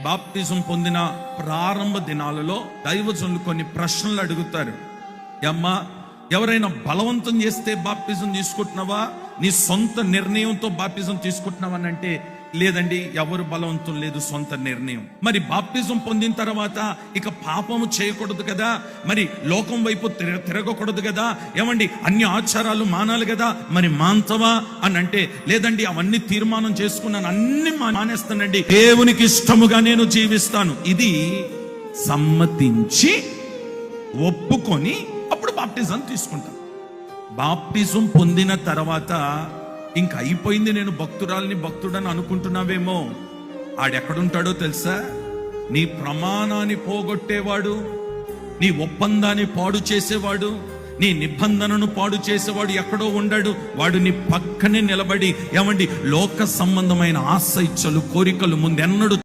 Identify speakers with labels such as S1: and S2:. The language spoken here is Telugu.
S1: బాప్తిజం పొందిన ప్రారంభ దినాలలో దైవజనులు కొన్ని ప్రశ్నలు అడుగుతారు. అమ్మా, ఎవరైనా బలవంతం చేస్తే బాప్తిజం తీసుకుంటున్నావా, నీ సొంత నిర్ణయంతో బాప్తిజం తీసుకుంటున్నావా అని అంటే, లేదండి, ఎవరు బలవంతం లేదు, సొంత నిర్ణయం. మరి బాప్తిజం పొందిన తర్వాత ఇక పాపము చేయకూడదు కదా, మరి లోకం వైపు తిరగకూడదు కదా, ఏమండి అన్ని ఆచారాలు మానాలి కదా, మరి మాంతవా అని అంటే, లేదండి అవన్నీ తీర్మానం చేసుకున్నాను, అన్ని మానేస్తానండి, దేవునికి ఇష్టముగా నేను జీవిస్తాను. ఇది సమ్మతించి ఒప్పుకొని అప్పుడు బాప్టిజం తీసుకుంటాం. బాప్టిజం పొందిన తర్వాత ఇంక అయిపోయింది, నేను భక్తుడని అనుకుంటున్నావేమో. ఆడెక్కడుంటాడో తెలుసా? నీ ప్రమాణాన్ని పోగొట్టేవాడు, నీ ఒప్పందాన్ని పాడు చేసేవాడు, నీ నిబంధనను పాడు చేసేవాడు ఎక్కడో ఉండడు. వాడు నీ పక్కనే నిలబడి, ఏమండి, లోక సంబంధమైన ఆశ ఇచ్చలు కోరికలు ముందెన్నడు